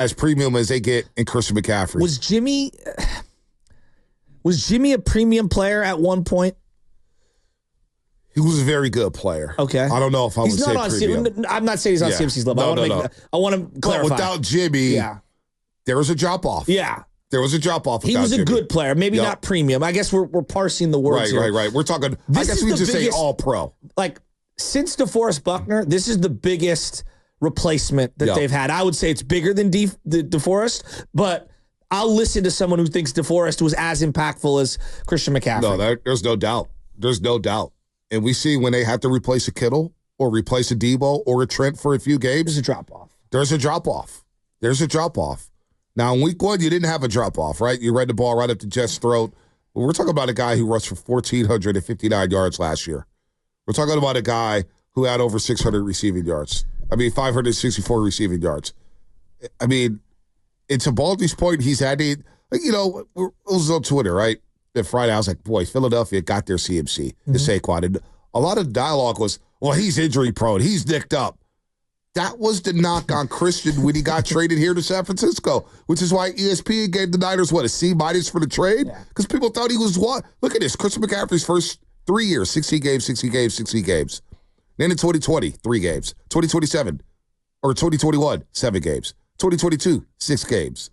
as premium as they get in Christian McCaffrey. Was Jimmy a premium player at one point? He was a very good player. Okay. I don't know if I would say premium. I'm not saying he's on CMC's level. I want to clarify. But without Jimmy, there was a drop-off. Yeah. There was a drop-off. He was a good player, maybe not premium. I guess we're parsing the words here. Right. We're talking, I guess we just say all-pro. Like, since DeForest Buckner, this is the biggest replacement that they've had. I would say it's bigger than DeForest, but I'll listen to someone who thinks DeForest was as impactful as Christian McCaffrey. No, there's no doubt. There's no doubt. And we see when they have to replace a Kittle or replace a Debo or a Trent for a few games. There's a drop-off. There's a drop-off. Now, in week 1, you didn't have a drop-off, right? You read the ball right up to Jets' throat. But we're talking about a guy who rushed for 1,459 yards last year. We're talking about a guy who had over 600 receiving yards. 564 receiving yards. It's a Baldy's point. He's had it was on Twitter, right? And Friday, I was like, boy, Philadelphia got their CMC, the Saquon. And a lot of dialogue was, well, he's injury prone. He's nicked up. That was the knock on Christian when he got traded here to San Francisco, which is why ESPN gave the Niners, a C- for the trade? Because people thought he was what? Look at this. Christian McCaffrey's first 3 years, 60 games. Then in 2020, 3 games. 2021, 7 games. 2022, 6 games.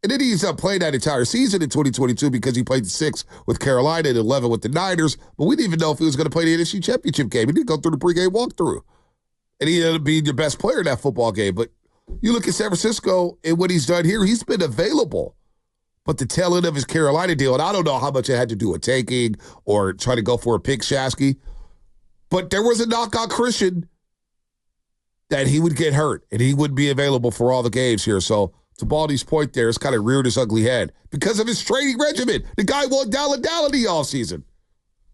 And then he ends up playing that entire season in 2022 because he played 6 with Carolina and 11 with the Niners. But we didn't even know if he was going to play the NFC Championship game. He didn't go through the pregame walkthrough. And he ended up being your best player in that football game. But you look at San Francisco and what he's done here, he's been available. But the tail end of his Carolina deal, and I don't know how much it had to do with taking or trying to go for a pick, Shasky, but there was a knock on Christian that he would get hurt and he wouldn't be available for all the games here. So to Baldy's point there, it's kind of reared his ugly head because of his training regimen. The guy won Dalla the offseason.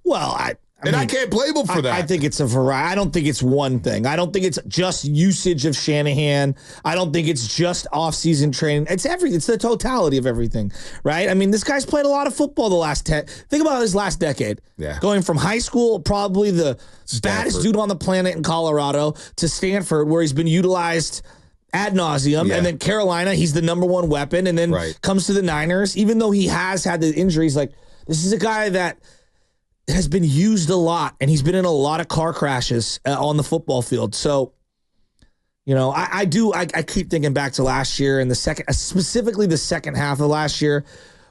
Well, I can't blame him for that. I think it's a variety. I don't think it's one thing. I don't think it's just usage of Shanahan. I don't think it's just off-season training. It's the totality of everything, right? This guy's played a lot of football the last 10. Think about his last decade. Yeah. Going from high school, probably the baddest dude on the planet in Colorado, to Stanford, where he's been utilized ad nauseum, and then Carolina, he's the number one weapon, and then comes to the Niners. Even though he has had the injuries, like, this is a guy that has been used a lot, and he's been in a lot of car crashes on the football field. So, I keep thinking back to last year and specifically the second half of last year,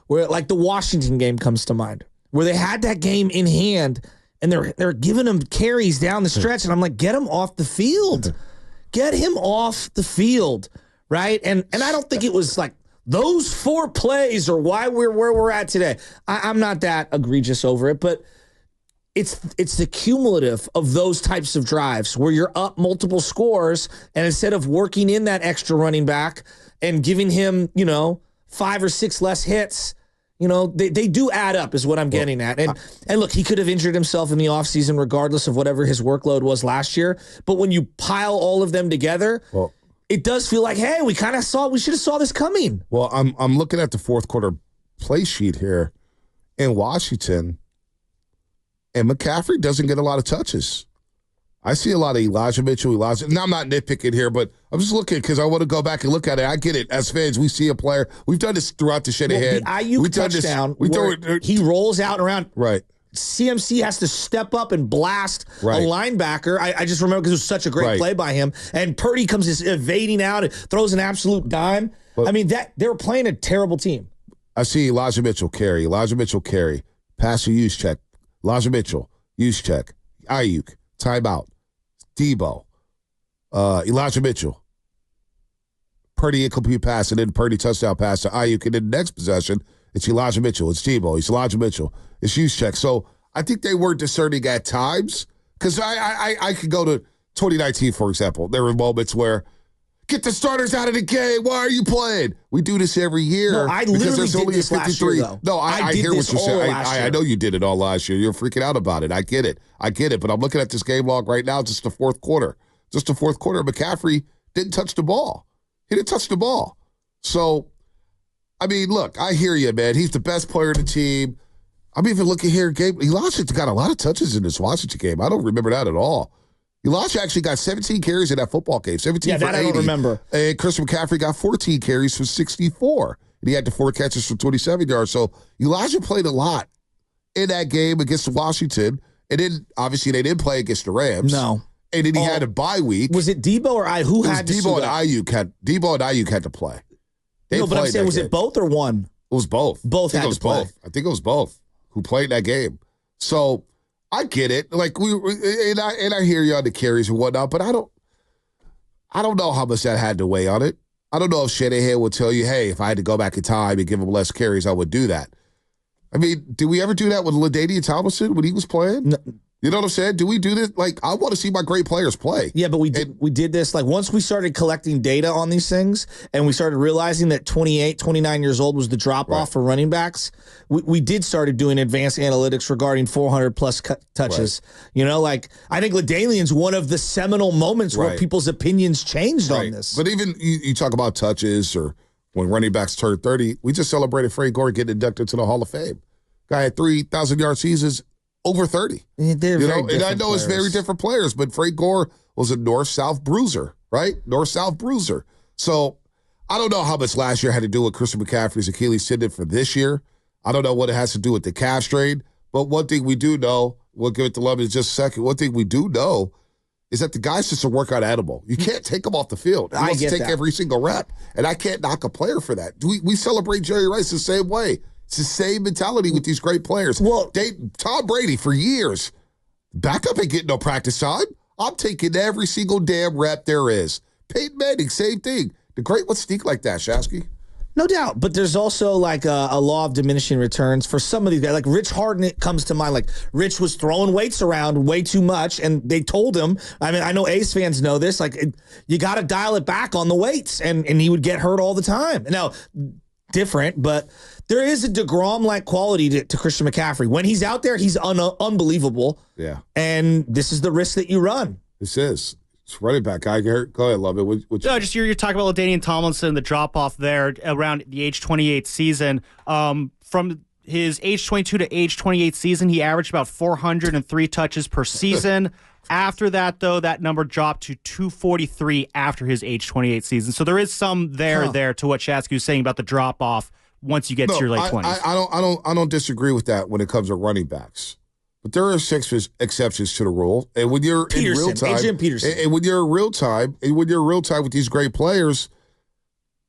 where like the Washington game comes to mind, where they had that game in hand and they're giving him carries down the stretch, and I'm like, get him off the field. Get him off the field, right? And I don't think it was like those 4 plays are why we're where we're at today. I'm not that egregious over it, but it's the cumulative of those types of drives where you're up multiple scores, and instead of working in that extra running back and giving him, 5 or 6 less hits, they do add up is what I'm getting at. And look, he could have injured himself in the offseason regardless of whatever his workload was last year. But when you pile all of them together, it does feel like, hey, we should have saw this coming. Well, I'm looking at the fourth quarter play sheet here in Washington, and McCaffrey doesn't get a lot of touches. I see a lot of Elijah Mitchell. Now, I'm not nitpicking here, but I'm just looking because I want to go back and look at it. I get it. As fans, we see a player. We've done this throughout the Shanahan. The Ayuk touchdown, he rolls out and around. Right. CMC has to step up and blast a linebacker. I just remember because it was such a great play by him. And Purdy comes just evading out and throws an absolute dime. But, they were playing a terrible team. I see Elijah Mitchell carry. Passer use check. Elijah Mitchell, use check. Ayuk, timeout. Debo, Elijah Mitchell. Purdy incomplete pass, and then Purdy touchdown pass to Ayuk. And then the next possession, it's Elijah Mitchell. It's Debo. It's Elijah Mitchell. It's use check. So I think they were discerning at times because I could go to 2019, for example. There were moments where, get the starters out of the game. Why are you playing? We do this every year. No, I literally did this last year, though. No, I hear what you're saying. I know you did it all last year. You're freaking out about it. I get it. But I'm looking at this game log right now, just the fourth quarter. McCaffrey didn't touch the ball. He didn't touch the ball. So, look, I hear you, man. He's the best player in the team. I'm even looking here. Elijah got a lot of touches in this Washington game. I don't remember that at all. Elijah actually got 17 carries in that football game. 17 for 80. I don't remember. And Christian McCaffrey got 14 carries for 64. And he had the 4 catches for 27 yards. So Elijah played a lot in that game against Washington. And then, obviously, they didn't play against the Rams. No. And then he had a bye week. Was it Debo or I? Who had to Debo and Ayuk had to play. No, but I'm saying, was it both or one? It was both. Both had to play. I think it was both who played that game. So I get it. Like and I hear you on the carries and whatnot, but I don't know how much that had to weigh on it. I don't know if Shanahan would tell you, hey, if I had to go back in time and give him less carries, I would do that. I mean, did we ever do that with LaDainian Tomlinson when he was playing? No. You know what I'm saying? Do we do this? Like, I want to see my great players play. Yeah, but we did this. Like, once we started collecting data on these things and we started realizing that 28, 29 years old was the drop-off for running backs, we did started doing advanced analytics regarding 400-plus touches. Right. You know, like, I think LaDainian's one of the seminal moments where people's opinions changed on this. But even you talk about touches or when running backs turn 30, we just celebrated Frank Gore getting inducted to the Hall of Fame. Guy had 3,000-yard seasons. Over 30. They're very and I know players. It's very different players, but Frank Gore was a north-south bruiser, right? North-south bruiser. So I don't know how much last year had to do with Christian McCaffrey's Achilles tendon for this year. I don't know what it has to do with the calf strain. But one thing we do know, we'll give it to Love in just a second. One thing we do know is that the guy's just a workout animal. You can't take him off the field. He wants to take every single rep. And I can't knock a player for that. We celebrate Jerry Rice the same way. It's the same mentality with these great players. Well, Tom Brady, for years, backup ain't getting no practice time. I'm taking every single damn rep there is. Peyton Manning, same thing. The great ones sneak like that, Shasky. No doubt, but there's also like a law of diminishing returns for some of these guys. Like Rich Harden, it comes to mind. Like Rich was throwing weights around way too much, and they told him. I mean, I know Ace fans know this. Like you got to dial it back on the weights, and he would get hurt all the time. Now, different, but there is a DeGrom-like quality to Christian McCaffrey. When he's out there, he's unbelievable. Yeah, and this is the risk that you run. This is. It's running back. Go ahead, Love it. Just you're talking about LaDainian Tomlinson, the drop-off there around the age 28 season. From his age 22 to age 28 season, he averaged about 403 touches per season. After that, though, that number dropped to 243 after his age 28 season. So there is some there to what Shasky was saying about the drop-off once you get to your late 20s. I don't disagree with that when it comes to running backs. But there are exceptions to the rule, and when you're in real time, and when you're in real time, with these great players,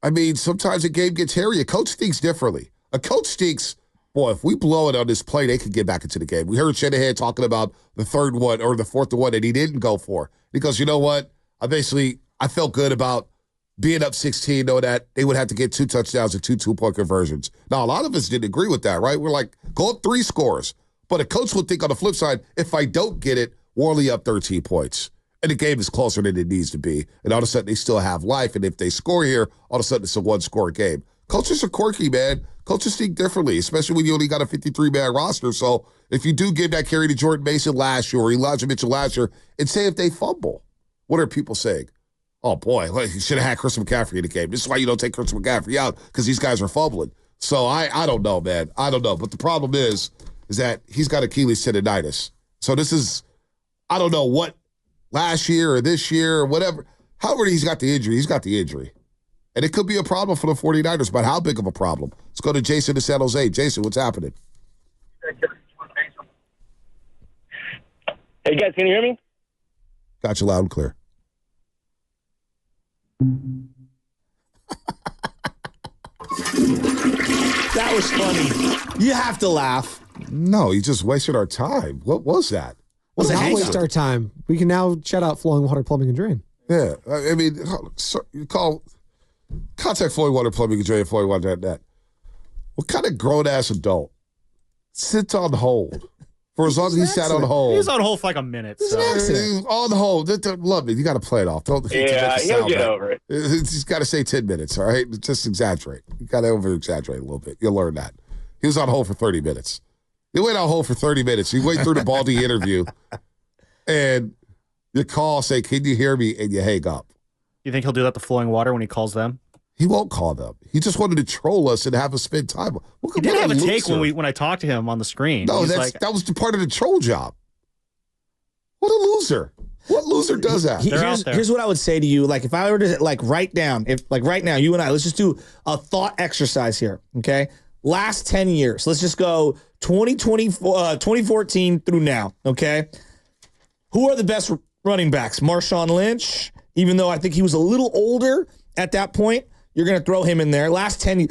I mean, sometimes a game gets hairy. A coach thinks differently. A coach thinks, boy, if we blow it on this play, they could get back into the game. We heard Shanahan talking about the third one or the fourth one that he didn't go for because you know what? I felt good about being up 16, knowing that they would have to get 2 touchdowns and 2 2-point conversions. Now, a lot of us didn't agree with that, right? We're like, go up 3 scores. But a coach would think on the flip side, if I don't get it, we're only up 13 points. And the game is closer than it needs to be. And all of a sudden, they still have life. And if they score here, all of a sudden, it's a 1-score game. Coaches are quirky, man. Coaches think differently, especially when you only got a 53-man roster. So if you do give that carry to Jordan Mason last year or Elijah Mitchell last year, and say if they fumble, what are people saying? Oh, boy, you should have had Christian McCaffrey in the game. This is why you don't take Christian McCaffrey out, because these guys are fumbling. So I don't know, man. I don't know. But the problem is that he's got Achilles tendonitis. So this is, I don't know what, last year or this year or whatever. However he's got the injury. And it could be a problem for the 49ers, but how big of a problem? Let's go to Jason in San Jose. Jason, what's happening? Hey, guys, can you hear me? Got you loud and clear. That was funny. You have to laugh. No, you just wasted our time. What was that? Well, not waste our time. We can now shout out Flowing Water Plumbing and Drain. Yeah, I mean, you contact Flowing Water Plumbing and Drain at flowingwater.net. What kind of grown-ass adult sits on hold for as long as he sat on hold? He was on hold for like a minute. He's on hold. Love me. You got to play it off. He'll get over it. He's got to say 10 minutes, all right? Just exaggerate. You got to over-exaggerate a little bit. You'll learn that. He was on hold for 30 minutes. He went on hold for 30 minutes. He went through the Baldy interview, and you call, say, can you hear me? And you hang up. You think he'll do that to Flowing Water when he calls them? He won't call them. He just wanted to troll us and have us spend time. He did have a take when I talked to him on the screen. No, that was the part of the troll job. What a loser. What loser does that? Here's what I would say to you. Like, if I were to write down, right now, you and I, let's just do a thought exercise here. Okay. Last 10 years. Let's just go 2014 through now. Okay. Who are the best running backs? Marshawn Lynch, even though I think he was a little older at that point, you're going to throw him in there. Last 10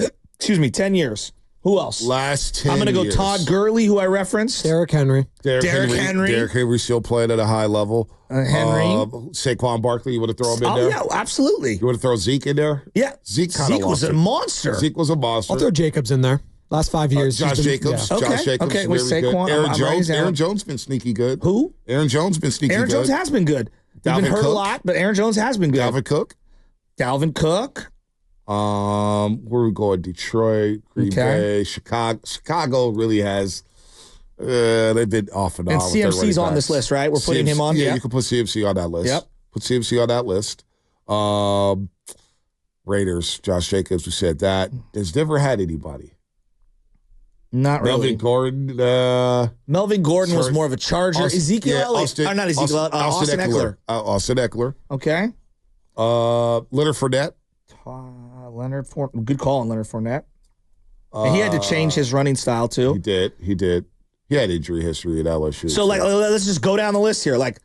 years. Who else? Last 10 I'm going to go years. Todd Gurley, who I referenced. Derrick Henry. Derrick Henry. Derrick Henry still playing at a high level. Henry. Saquon Barkley, you want to throw him in there? Oh, yeah, absolutely. You want to throw Zeke in there? Yeah. Zeke was a monster. Zeke was a monster. I'll throw Jacobs in there. Last 5 years. Josh Jacobs. Okay. Josh Jacobs. Okay, with very Saquon, good. Aaron Jones been sneaky good. Who? Aaron Jones been sneaky good. Aaron Jones has been good. He's been hurt a lot, but Aaron Jones has been good. Dalvin Cook. Where we going? Detroit, Green Bay, Chicago. Chicago really has. They've been off and on. And CMC's on this list, right? We're putting him on. Yeah, you can put CMC on that list. Yep. Put CMC on that list. Raiders, Josh Jacobs. We said that. Has never had anybody. Not really. Melvin Gordon. Melvin Gordon was more of a Charger. Ezekiel Elliott. Not Ezekiel. Austin Eckler. Austin Eckler. Okay. Leonard Fournette. Good call on Leonard Fournette. And he had to change his running style too. He did. He had injury history at LSU. So let's just go down the list here. Like,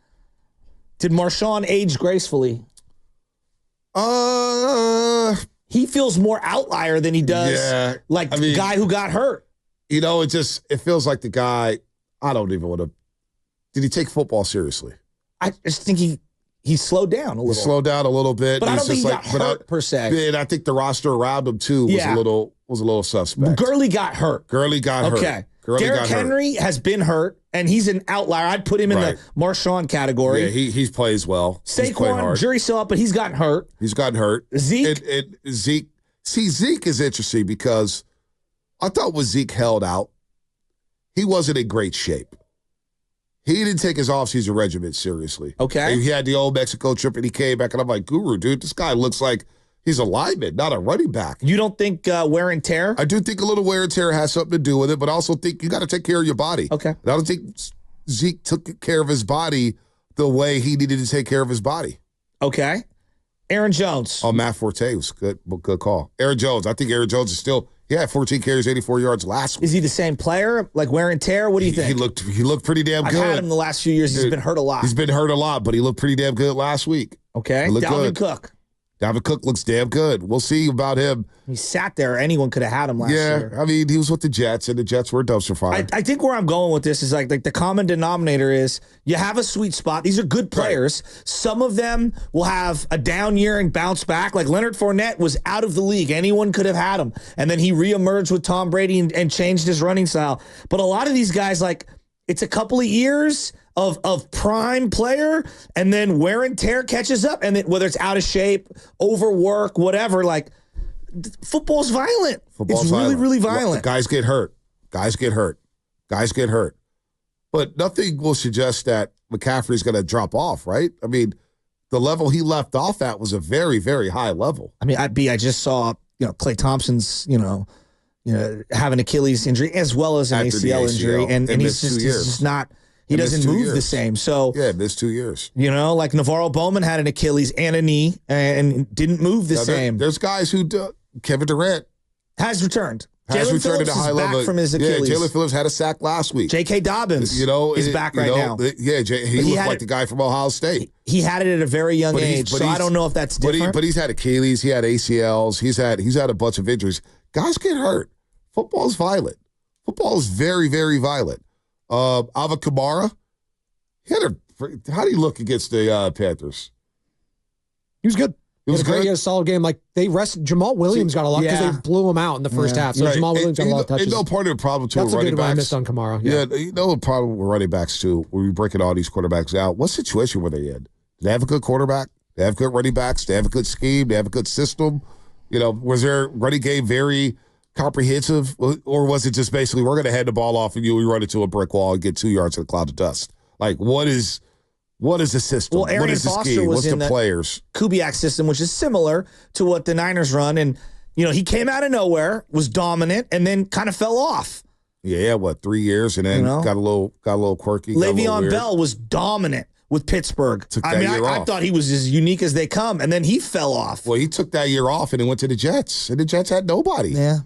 did Marshawn age gracefully? He feels more outlier than he does. Yeah, the guy who got hurt. You know, it feels like the guy. I don't even want to. Did he take football seriously? I just think he slowed down a little. He slowed down a little bit. But I don't think he got hurt per se. And I think the roster around him too was a little suspect. Gurley got hurt. Okay. Derrick Henry has been hurt, and he's an outlier. I'd put him in the Marshawn category. Yeah, he plays well. Saquon, jury's still up, but he's gotten hurt. Zeke. Zeke. See, Zeke is interesting because I thought when Zeke held out, he wasn't in great shape. He didn't take his offseason regimen seriously. Okay. And he had the old Mexico trip, and he came back, and I'm like, Guru, dude, this guy looks like he's a lineman, not a running back. You don't think wear and tear? I do think a little wear and tear has something to do with it, but I also think you got to take care of your body. Okay. And I don't think Zeke took care of his body the way he needed to take care of his body. Okay. Aaron Jones. Oh, Matt Forte was good call. Aaron Jones. I think Aaron Jones is still, 14 carries, 84 yards last week. Is he the same player? Like wear and tear? What do you think? He looked pretty damn good. I've had him the last few years. He's been hurt a lot. He's been hurt a lot, but he looked pretty damn good last week. Okay. Dalvin Cook. Dalvin Cook looks damn good. We'll see about him. He sat there. Anyone could have had him last year. Yeah, I mean, he was with the Jets, and the Jets were a dumpster fire. I think where I'm going with this is like the common denominator is you have a sweet spot. These are good players. Right. Some of them will have a down year and bounce back. Like Leonard Fournette was out of the league. Anyone could have had him. And then he reemerged with Tom Brady and changed his running style. But a lot of these guys, like, it's a couple of years of prime player, and then wear and tear catches up, and then whether it's out of shape, overwork, whatever, like football's violent. It's really, really violent. Guys get hurt. But nothing will suggest that McCaffrey's going to drop off, right? I mean, the level he left off at was a very, very high level. I mean, I just saw, Klay Thompson's, have an Achilles injury as well as an ACL injury, and he's just not. He doesn't move the same. So missed 2 years. Like Navarro Bowman had an Achilles and a knee and didn't move the same. There's guys who Kevin Durant has returned. Has returned at a high level from his Achilles. Yeah, Jalen Phillips had a sack last week. J.K. Dobbins, is back right now. Yeah, he looked like the guy from Ohio State. He had it at a very young age, so I don't know if that's different. But he's had Achilles, he had ACLs, he's had a bunch of injuries. Guys get hurt. Football is violent. Football is very, very violent. Alvin Kamara, how do you look against the Panthers? He was good. He had a solid game. Like they rested Jamal Williams got a lot because they blew him out in the first half. So Jamal Williams got a lot of touches. Part of the problem too. That's with a good running one I backs. missed on Kamara. Yeah, the problem with running backs too. When we breaking all these quarterbacks out, what situation were they in? Did they have a good quarterback? They have good running backs. They have a good scheme. They have a good system. Was their running game very comprehensive, or was it just basically we're going to hand the ball off and we run into a brick wall and get 2 yards in a cloud of dust? Like what is the system? Well, Arian what is the Foster scheme? was What's in the players? Kubiak system, which is similar to what the Niners run, and he came out of nowhere, was dominant, and then kind of fell off. Yeah, 3 years, and then got a little quirky. Le'Veon Bell was dominant with Pittsburgh. I thought he was as unique as they come, and then he fell off. Well, he took that year off and then went to the Jets, and the Jets had nobody. Yeah.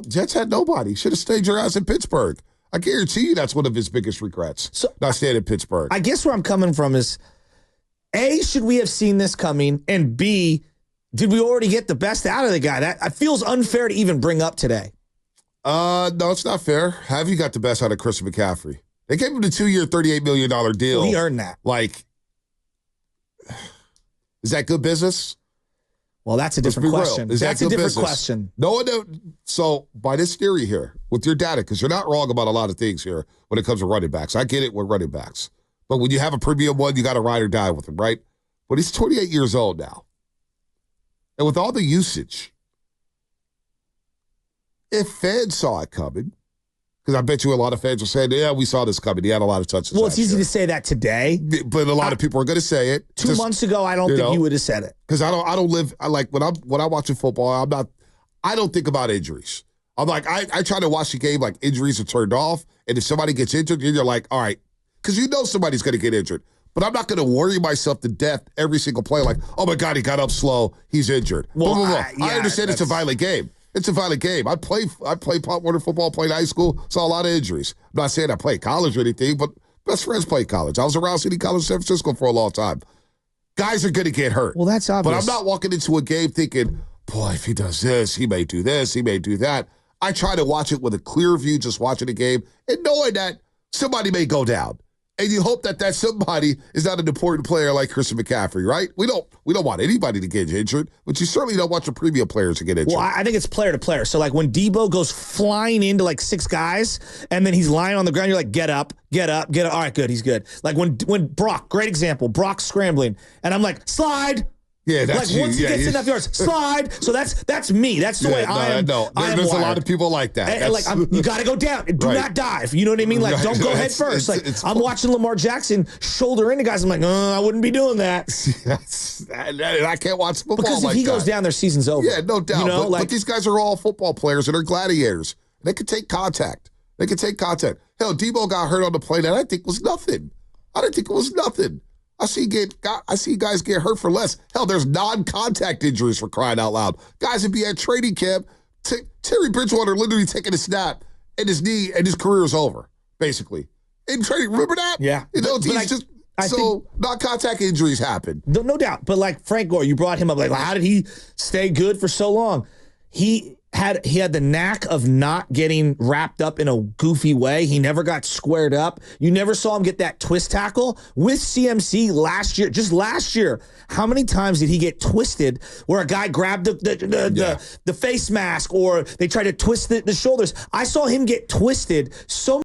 Jets had nobody. Should have stayed your ass in Pittsburgh. I guarantee you that's one of his biggest regrets, not staying in Pittsburgh. I guess where I'm coming from is, A, should we have seen this coming? And B, did we already get the best out of the guy? That feels unfair to even bring up today. No, it's not fair. Have you got the best out of Christian McCaffrey? They gave him the 2-year, $38 million deal. Well, he earned that. Is that good business? Well, that's a different question. That's a different question. No. So, by this theory here, with your data, because you're not wrong about a lot of things here when it comes to running backs. I get it with running backs. But when you have a premium one, you got to ride or die with him, right? But he's 28 years old now. And with all the usage, if fans saw it coming, because I bet you a lot of fans will say, yeah, we saw this coming. He had a lot of touches. Well, it's easy to say that today. But a lot of people are going to say it. 2 months ago, I don't think you would have said it. Because I don't live, when I'm watching football, I don't think about injuries. I'm like, I try to watch the game like injuries are turned off. And if somebody gets injured, you're like, all right. Because you know somebody's going to get injured. But I'm not going to worry myself to death every single play like, oh my God, he got up slow. He's injured. Well, I understand it's a violent game. It's a violent game. I played Pop Warner football, played high school, saw a lot of injuries. I'm not saying I played college or anything, but best friends played college. I was around City College, San Francisco for a long time. Guys are going to get hurt. Well, that's obvious. But I'm not walking into a game thinking, boy, if he does this, he may do this, he may do that. I try to watch it with a clear view, just watching the game, and knowing that somebody may go down. And you hope that somebody is not an important player like Christian McCaffrey, right? We don't want anybody to get injured, but you certainly don't want your premium players to get injured. Well, I think it's player to player. So, like, when Debo goes flying into, like, 6 guys, and then he's lying on the ground, you're like, get up. All right, good, he's good. Like, when Brock, great example, Brock's scrambling, and I'm like, slide. Yeah, that's like once he gets enough yards, slide. So that's me. That's the way I am. No, there's a lot of people like that. And like you got to go down. Do not dive. You know what I mean? Like don't go head first. Like I'm watching Lamar Jackson shoulder into guys. I'm like, I wouldn't be doing that. I can't watch football because if he goes down, their season's over. Yeah, no doubt. But these guys are all football players and they're gladiators. They can take contact. Hell, Debo got hurt on the play that I think was nothing. I didn't think it was nothing. I see guys get hurt for less. Hell, there's non-contact injuries for crying out loud. Guys would be at training camp. Terry Bridgewater literally taking a snap and his knee and his career is over, basically. In training, remember that? Yeah. Non-contact injuries happen. No doubt. But like Frank Gore, you brought him up. Like, how did he stay good for so long? He had the knack of not getting wrapped up in a goofy way. He never got squared up. You never saw him get that twist tackle. With CMC last year, how many times did he get twisted where a guy grabbed the face mask or they tried to twist the shoulders? I saw him get twisted so